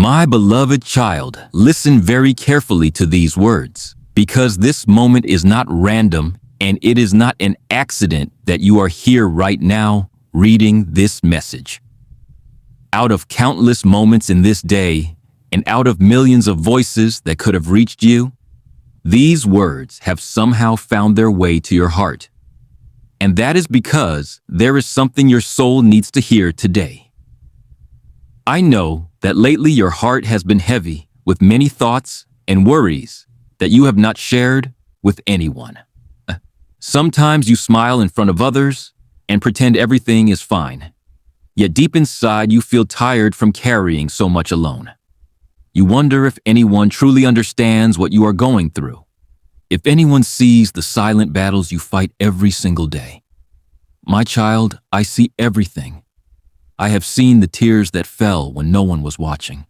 My beloved child, listen very carefully to these words, because this moment is not random and it is not an accident that you are here right now reading this message. Out of countless moments in this day, and out of millions of voices that could have reached you, these words have somehow found their way to your heart. And that is because there is something your soul needs to hear today. I know that lately your heart has been heavy with many thoughts and worries that you have not shared with anyone. Sometimes you smile in front of others and pretend everything is fine. Yet deep inside you feel tired from carrying so much alone. You wonder if anyone truly understands what you are going through. If anyone sees the silent battles you fight every single day. My child, I see everything. I have seen the tears that fell when no one was watching.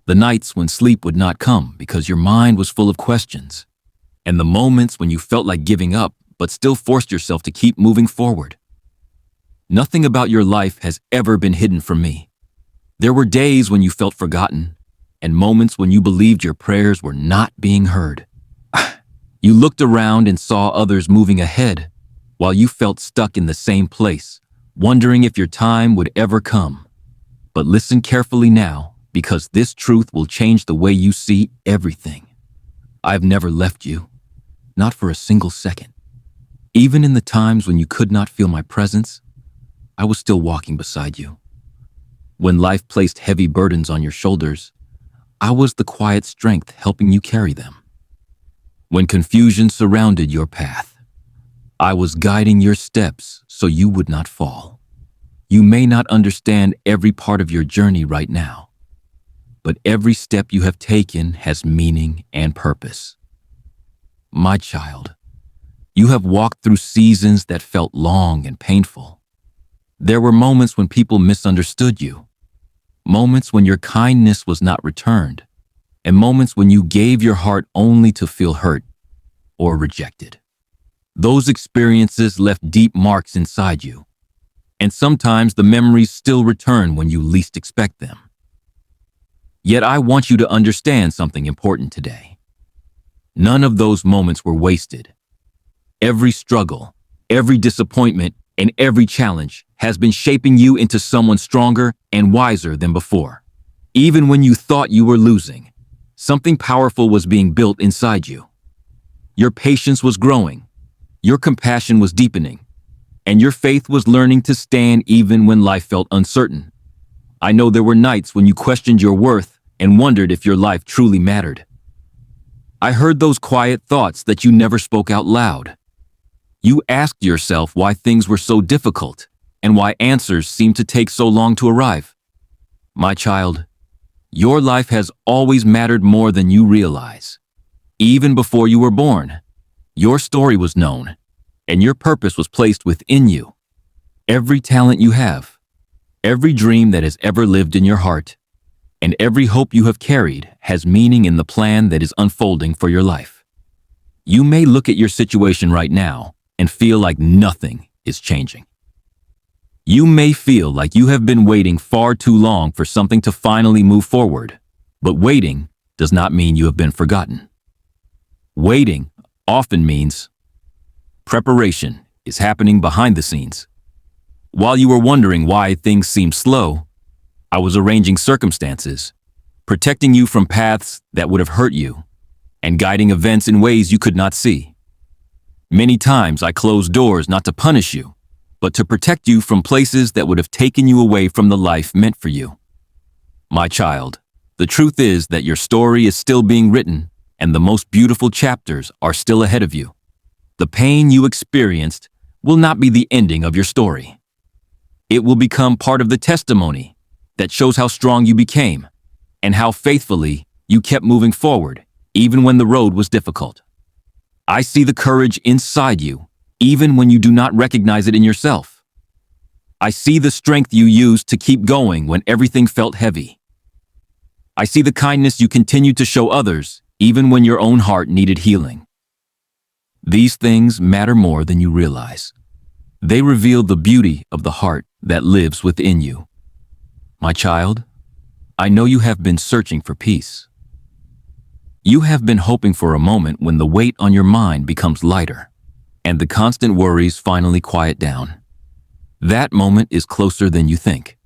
The nights when sleep would not come because your mind was full of questions. And the moments when you felt like giving up but still forced yourself to keep moving forward. Nothing about your life has ever been hidden from me. There were days when you felt forgotten and moments when you believed your prayers were not being heard. You looked around and saw others moving ahead while you felt stuck in the same place, wondering if your time would ever come. But listen carefully now, because this truth will change the way you see everything. I've never left you, not for a single second. Even in the times when you could not feel my presence, I was still walking beside you. When life placed heavy burdens on your shoulders, I was the quiet strength helping you carry them. When confusion surrounded your path, I was guiding your steps so you would not fall. You may not understand every part of your journey right now, but every step you have taken has meaning and purpose. My child, you have walked through seasons that felt long and painful. There were moments when people misunderstood you, moments when your kindness was not returned, and moments when you gave your heart only to feel hurt or rejected. Those experiences left deep marks inside you, and sometimes the memories still return when you least expect them. Yet I want you to understand something important today. None of those moments were wasted. Every struggle, every disappointment, and every challenge has been shaping you into someone stronger and wiser than before. Even when you thought you were losing, something powerful was being built inside you. Your patience was growing, your compassion was deepening, and your faith was learning to stand even when life felt uncertain. I know there were nights when you questioned your worth and wondered if your life truly mattered. I heard those quiet thoughts that you never spoke out loud. You asked yourself why things were so difficult and why answers seemed to take so long to arrive. My child, your life has always mattered more than you realize. Even before you were born, your story was known, and your purpose was placed within you. Every talent you have, every dream that has ever lived in your heart, and every hope you have carried has meaning in the plan that is unfolding for your life. You may look at your situation right now and feel like nothing is changing. You may feel like you have been waiting far too long for something to finally move forward, but waiting does not mean you have been forgotten. Waiting often means preparation is happening behind the scenes. While you were wondering why things seemed slow, I was arranging circumstances, protecting you from paths that would have hurt you, and guiding events in ways you could not see. Many times I closed doors not to punish you, but to protect you from places that would have taken you away from the life meant for you. My child, the truth is that your story is still being written, and the most beautiful chapters are still ahead of you. The pain you experienced will not be the ending of your story. It will become part of the testimony that shows how strong you became and how faithfully you kept moving forward, even when the road was difficult. I see the courage inside you, even when you do not recognize it in yourself. I see the strength you used to keep going when everything felt heavy. I see the kindness you continued to show others, even when your own heart needed healing. These things matter more than you realize. They reveal the beauty of the heart that lives within you. My child, I know you have been searching for peace. You have been hoping for a moment when the weight on your mind becomes lighter and the constant worries finally quiet down. That moment is closer than you think.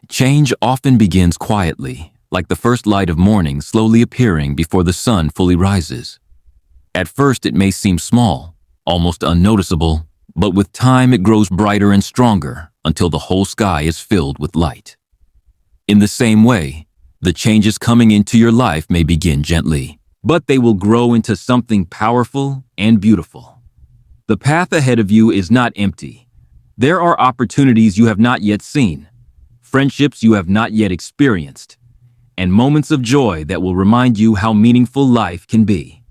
Change often begins quietly, like the first light of morning slowly appearing before the sun fully rises. At first it may seem small, almost unnoticeable, but with time it grows brighter and stronger until the whole sky is filled with light. In the same way, the changes coming into your life may begin gently, but they will grow into something powerful and beautiful. The path ahead of you is not empty. There are opportunities you have not yet seen, friendships you have not yet experienced, and moments of joy that will remind you how meaningful life can be.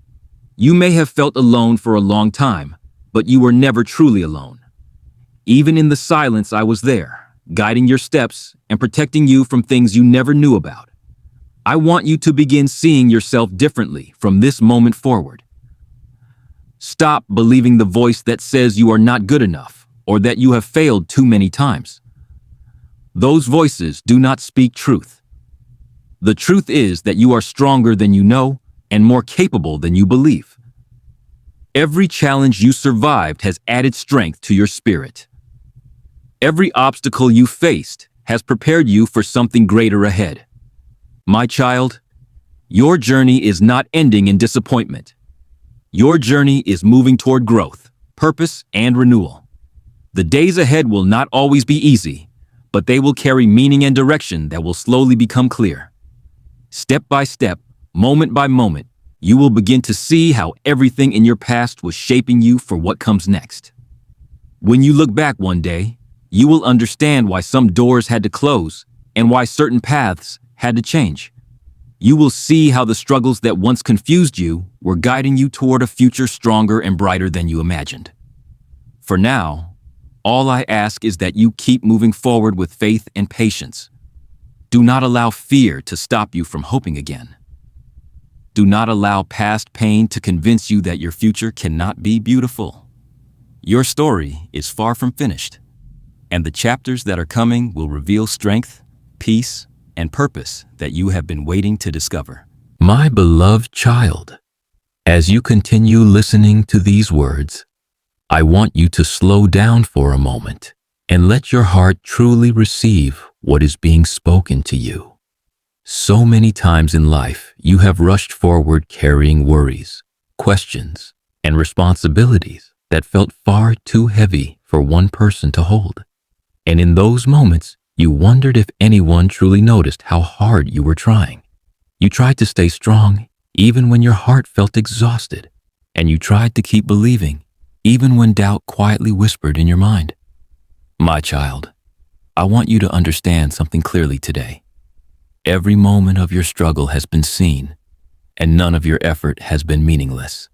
You may have felt alone for a long time, but you were never truly alone. Even in the silence, I was there, guiding your steps and protecting you from things you never knew about. I want you to begin seeing yourself differently from this moment forward. Stop believing the voice that says you are not good enough or that you have failed too many times. Those voices do not speak truth. The truth is that you are stronger than you know and more capable than you believe. Every challenge you survived has added strength to your spirit. Every obstacle you faced has prepared you for something greater ahead. My child, your journey is not ending in disappointment. Your journey is moving toward growth, purpose, and renewal. The days ahead will not always be easy, but they will carry meaning and direction that will slowly become clear. Step by step, moment by moment, you will begin to see how everything in your past was shaping you for what comes next. When you look back one day, you will understand why some doors had to close and why certain paths had to change. You will see how the struggles that once confused you were guiding you toward a future stronger and brighter than you imagined. For now, all I ask is that you keep moving forward with faith and patience. Do not allow fear to stop you from hoping again. Do not allow past pain to convince you that your future cannot be beautiful. Your story is far from finished, and the chapters that are coming will reveal strength, peace, and purpose that you have been waiting to discover. My beloved child, as you continue listening to these words, I want you to slow down for a moment and let your heart truly receive what is being spoken to you. So many times in life, you have rushed forward carrying worries, questions, and responsibilities that felt far too heavy for one person to hold. And in those moments, you wondered if anyone truly noticed how hard you were trying. You tried to stay strong even when your heart felt exhausted, and you tried to keep believing even when doubt quietly whispered in your mind. My child, I want you to understand something clearly today. Every moment of your struggle has been seen, and none of your effort has been meaningless.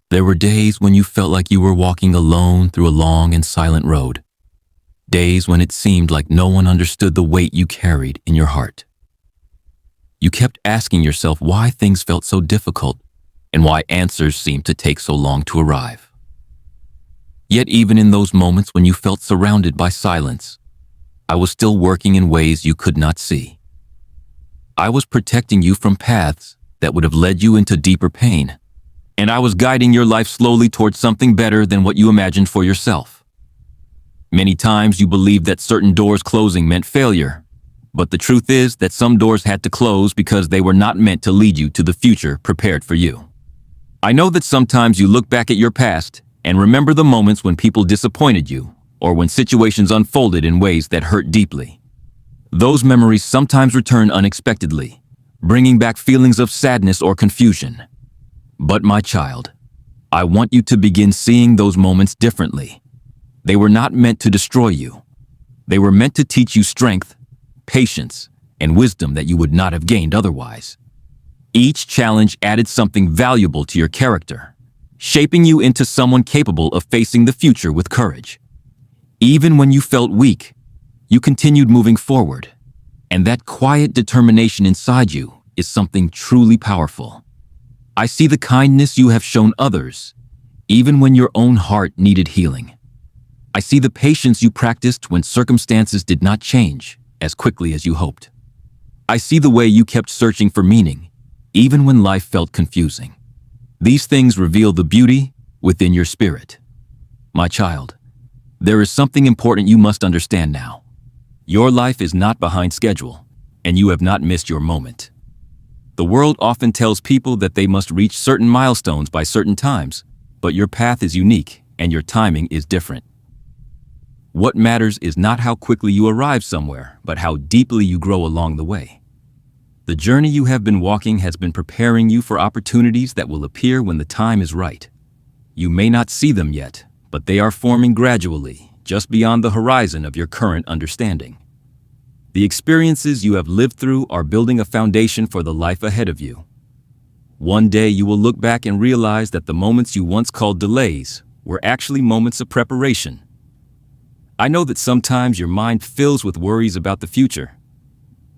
There were days when you felt like you were walking alone through a long and silent road. Days when it seemed like no one understood the weight you carried in your heart. You kept asking yourself why things felt so difficult and why answers seemed to take so long to arrive. Yet even in those moments when you felt surrounded by silence, I was still working in ways you could not see. I was protecting you from paths that would have led you into deeper pain, and I was guiding your life slowly towards something better than what you imagined for yourself. Many times you believed that certain doors closing meant failure, but the truth is that some doors had to close because they were not meant to lead you to the future prepared for you. I know that sometimes you look back at your past and remember the moments when people disappointed you or when situations unfolded in ways that hurt deeply. Those memories sometimes return unexpectedly, bringing back feelings of sadness or confusion. But my child, I want you to begin seeing those moments differently. They were not meant to destroy you. They were meant to teach you strength, patience, and wisdom that you would not have gained otherwise. Each challenge added something valuable to your character, shaping you into someone capable of facing the future with courage. Even when you felt weak, you continued moving forward, and that quiet determination inside you is something truly powerful. I see the kindness you have shown others, even when your own heart needed healing. I see the patience you practiced when circumstances did not change as quickly as you hoped. I see the way you kept searching for meaning, even when life felt confusing. These things reveal the beauty within your spirit. My child, there is something important you must understand now. Your life is not behind schedule, and you have not missed your moment. The world often tells people that they must reach certain milestones by certain times, but your path is unique and your timing is different. What matters is not how quickly you arrive somewhere, but how deeply you grow along the way. The journey you have been walking has been preparing you for opportunities that will appear when the time is right. You may not see them yet, but they are forming gradually, just beyond the horizon of your current understanding. The experiences you have lived through are building a foundation for the life ahead of you. One day you will look back and realize that the moments you once called delays were actually moments of preparation. I know that sometimes your mind fills with worries about the future.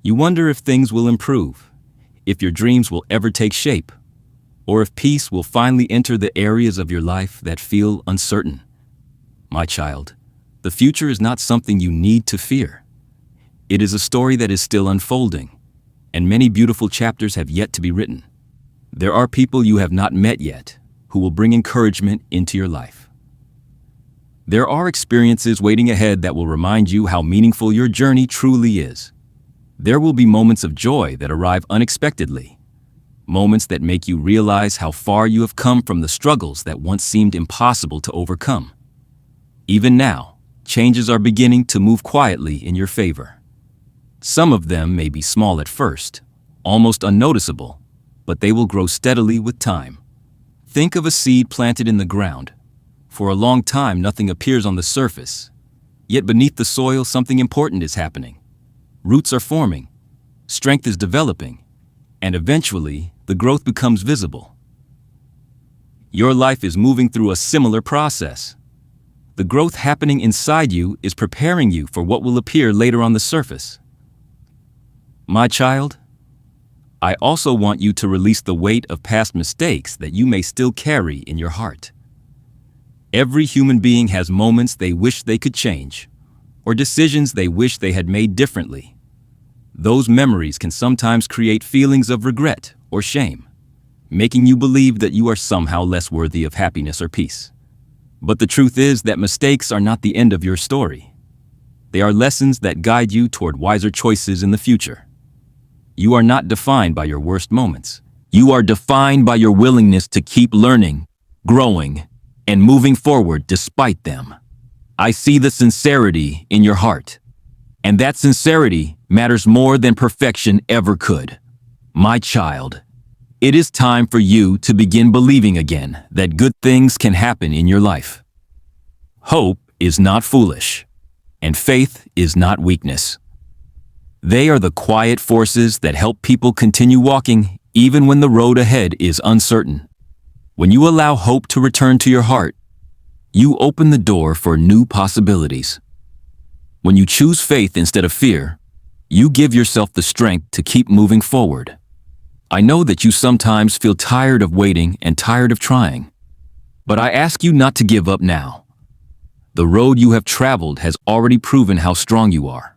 You wonder if things will improve, if your dreams will ever take shape, or if peace will finally enter the areas of your life that feel uncertain. My child, the future is not something you need to fear. It is a story that is still unfolding, and many beautiful chapters have yet to be written. There are people you have not met yet who will bring encouragement into your life. There are experiences waiting ahead that will remind you how meaningful your journey truly is. There will be moments of joy that arrive unexpectedly, moments that make you realize how far you have come from the struggles that once seemed impossible to overcome. Even now, changes are beginning to move quietly in your favor. Some of them may be small at first, almost unnoticeable, but they will grow steadily with time. Think of a seed planted in the ground. For a long time, nothing appears on the surface. Yet beneath the soil, something important is happening. Roots are forming, strength is developing, and eventually, the growth becomes visible. Your life is moving through a similar process. The growth happening inside you is preparing you for what will appear later on the surface. My child, I also want you to release the weight of past mistakes that you may still carry in your heart. Every human being has moments they wish they could change, or decisions they wish they had made differently. Those memories can sometimes create feelings of regret or shame, making you believe that you are somehow less worthy of happiness or peace. But the truth is that mistakes are not the end of your story. They are lessons that guide you toward wiser choices in the future. You are not defined by your worst moments. You are defined by your willingness to keep learning, growing, and moving forward despite them. I see the sincerity in your heart, and that sincerity matters more than perfection ever could. My child, it is time for you to begin believing again that good things can happen in your life. Hope is not foolish, and faith is not weakness. They are the quiet forces that help people continue walking even when the road ahead is uncertain. When you allow hope to return to your heart, you open the door for new possibilities. When you choose faith instead of fear, you give yourself the strength to keep moving forward. I know that you sometimes feel tired of waiting and tired of trying, but I ask you not to give up now. The road you have traveled has already proven how strong you are.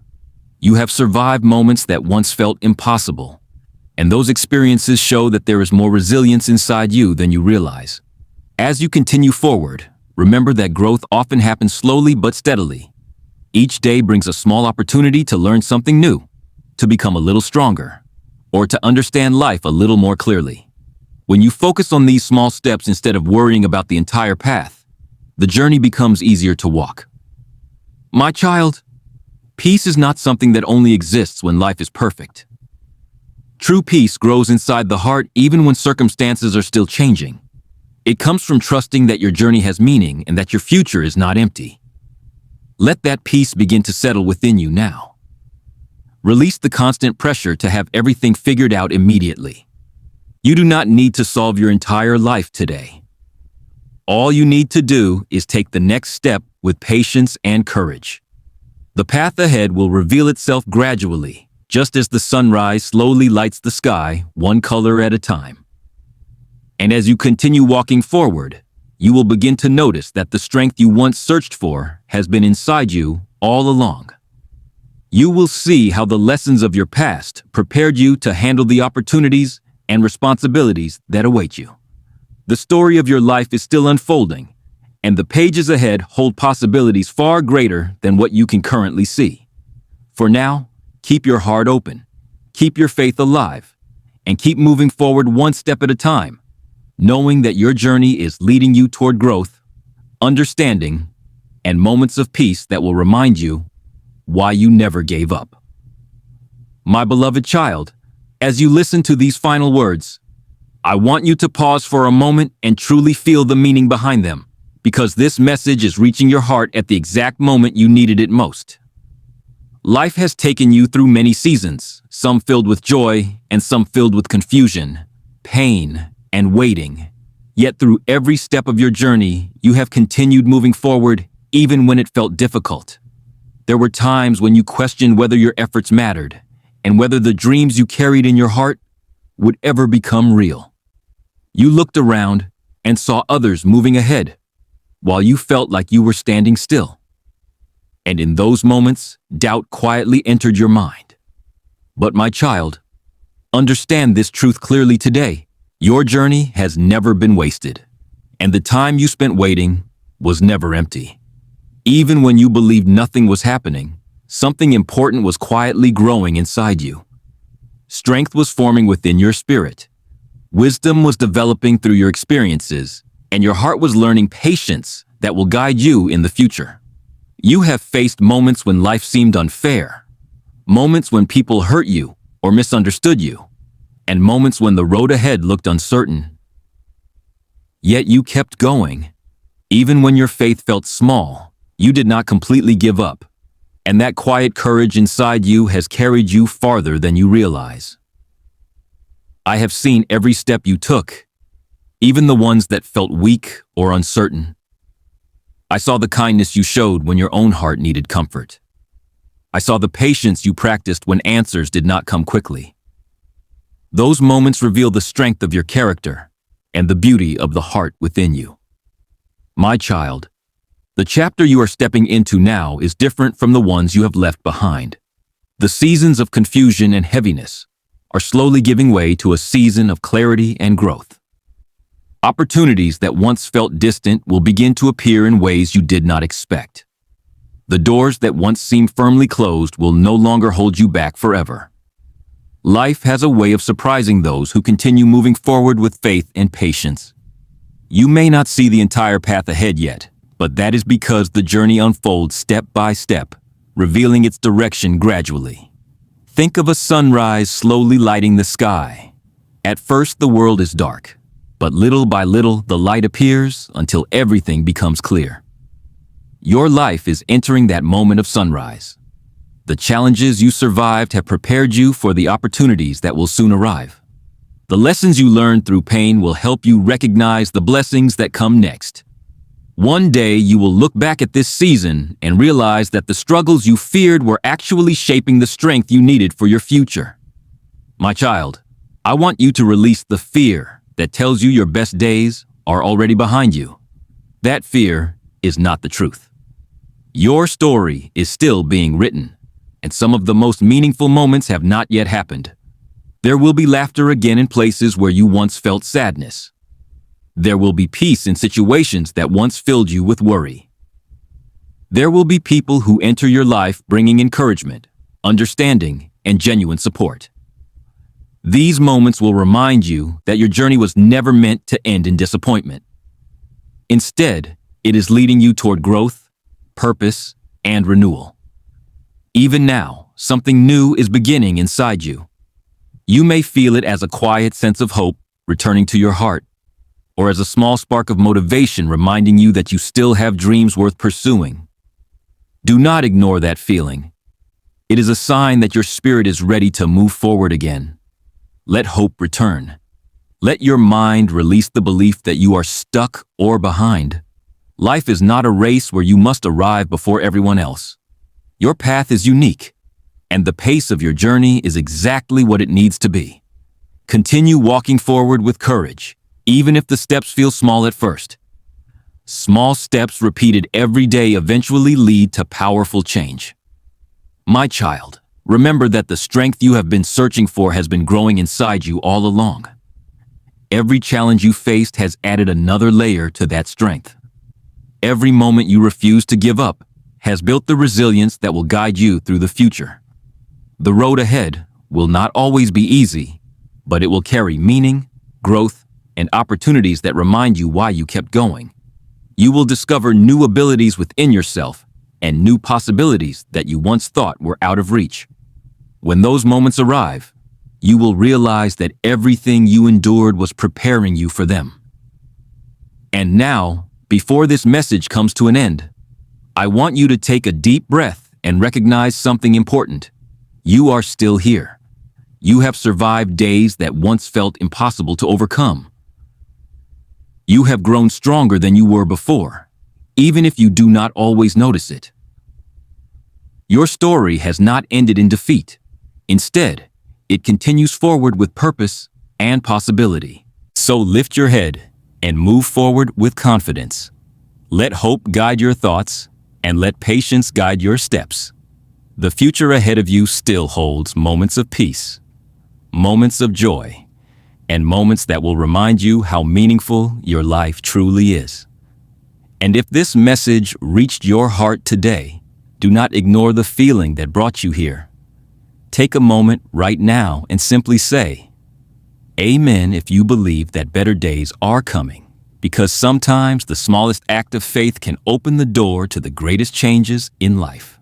You have survived moments that once felt impossible, and those experiences show that there is more resilience inside you than you realize. As you continue forward, remember that growth often happens slowly but steadily. Each day brings a small opportunity to learn something new, to become a little stronger, or to understand life a little more clearly. When you focus on these small steps instead of worrying about the entire path, the journey becomes easier to walk. My child, peace is not something that only exists when life is perfect. True peace grows inside the heart even when circumstances are still changing. It comes from trusting that your journey has meaning and that your future is not empty. Let that peace begin to settle within you now. Release the constant pressure to have everything figured out immediately. You do not need to solve your entire life today. All you need to do is take the next step with patience and courage. The path ahead will reveal itself gradually, just as the sunrise slowly lights the sky, one color at a time. And as you continue walking forward, you will begin to notice that the strength you once searched for has been inside you all along. You will see how the lessons of your past prepared you to handle the opportunities and responsibilities that await you. The story of your life is still unfolding, and the pages ahead hold possibilities far greater than what you can currently see. For now, keep your heart open, keep your faith alive, and keep moving forward one step at a time, knowing that your journey is leading you toward growth, understanding, and moments of peace that will remind you why you never gave up. My beloved child, as you listen to these final words, I want you to pause for a moment and truly feel the meaning behind them, because this message is reaching your heart at the exact moment you needed it most. Life has taken you through many seasons, some filled with joy and some filled with confusion, pain, and waiting. Yet through every step of your journey, you have continued moving forward even when it felt difficult. There were times when you questioned whether your efforts mattered and whether the dreams you carried in your heart would ever become real. You looked around and saw others moving ahead, while you felt like you were standing still. And in those moments, doubt quietly entered your mind. But my child, understand this truth clearly today. Your journey has never been wasted, and the time you spent waiting was never empty. Even when you believed nothing was happening, something important was quietly growing inside you. Strength was forming within your spirit. Wisdom was developing through your experiences, and your heart was learning patience that will guide you in the future. You have faced moments when life seemed unfair, moments when people hurt you or misunderstood you, and moments when the road ahead looked uncertain. Yet you kept going. Even when your faith felt small, you did not completely give up, and that quiet courage inside you has carried you farther than you realize. I have seen every step you took, even the ones that felt weak or uncertain. I saw the kindness you showed when your own heart needed comfort. I saw the patience you practiced when answers did not come quickly. Those moments reveal the strength of your character and the beauty of the heart within you. My child, the chapter you are stepping into now is different from the ones you have left behind. The seasons of confusion and heaviness are slowly giving way to a season of clarity and growth. Opportunities that once felt distant will begin to appear in ways you did not expect. The doors that once seemed firmly closed will no longer hold you back forever. Life has a way of surprising those who continue moving forward with faith and patience. You may not see the entire path ahead yet, but that is because the journey unfolds step by step, revealing its direction gradually. Think of a sunrise slowly lighting the sky. At first, the world is dark, but little by little, the light appears until everything becomes clear. Your life is entering that moment of sunrise. The challenges you survived have prepared you for the opportunities that will soon arrive. The lessons you learned through pain will help you recognize the blessings that come next. One day, you will look back at this season and realize that the struggles you feared were actually shaping the strength you needed for your future. My child, I want you to release the fear that tells you your best days are already behind you. That fear is not the truth. Your story is still being written, and some of the most meaningful moments have not yet happened. There will be laughter again in places where you once felt sadness. There will be peace in situations that once filled you with worry. There will be people who enter your life bringing encouragement, understanding, and genuine support. These moments will remind you that your journey was never meant to end in disappointment. Instead, it is leading you toward growth, purpose, and renewal. Even now, something new is beginning inside you. You may feel it as a quiet sense of hope returning to your heart, or as a small spark of motivation reminding you that you still have dreams worth pursuing. Do not ignore that feeling. It is a sign that your spirit is ready to move forward again. Let hope return. Let your mind release the belief that you are stuck or behind. Life is not a race where you must arrive before everyone else. Your path is unique, and the pace of your journey is exactly what it needs to be. Continue walking forward with courage, even if the steps feel small at first. Small steps repeated every day eventually lead to powerful change. My child, remember that the strength you have been searching for has been growing inside you all along. Every challenge you faced has added another layer to that strength. Every moment you refuse to give up has built the resilience that will guide you through the future. The road ahead will not always be easy, but it will carry meaning, growth, and opportunities that remind you why you kept going. You will discover new abilities within yourself and new possibilities that you once thought were out of reach. When those moments arrive, you will realize that everything you endured was preparing you for them. And now, before this message comes to an end, I want you to take a deep breath and recognize something important. You are still here. You have survived days that once felt impossible to overcome. You have grown stronger than you were before, even if you do not always notice it. Your story has not ended in defeat. Instead, it continues forward with purpose and possibility. So lift your head and move forward with confidence. Let hope guide your thoughts and let patience guide your steps. The future ahead of you still holds moments of peace, moments of joy, and moments that will remind you how meaningful your life truly is. And if this message reached your heart today, do not ignore the feeling that brought you here. Take a moment right now and simply say, Amen, if you believe that better days are coming, because sometimes the smallest act of faith can open the door to the greatest changes in life.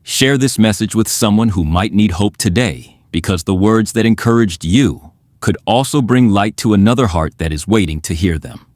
Share this message with someone who might need hope today, because the words that encouraged you could also bring light to another heart that is waiting to hear them.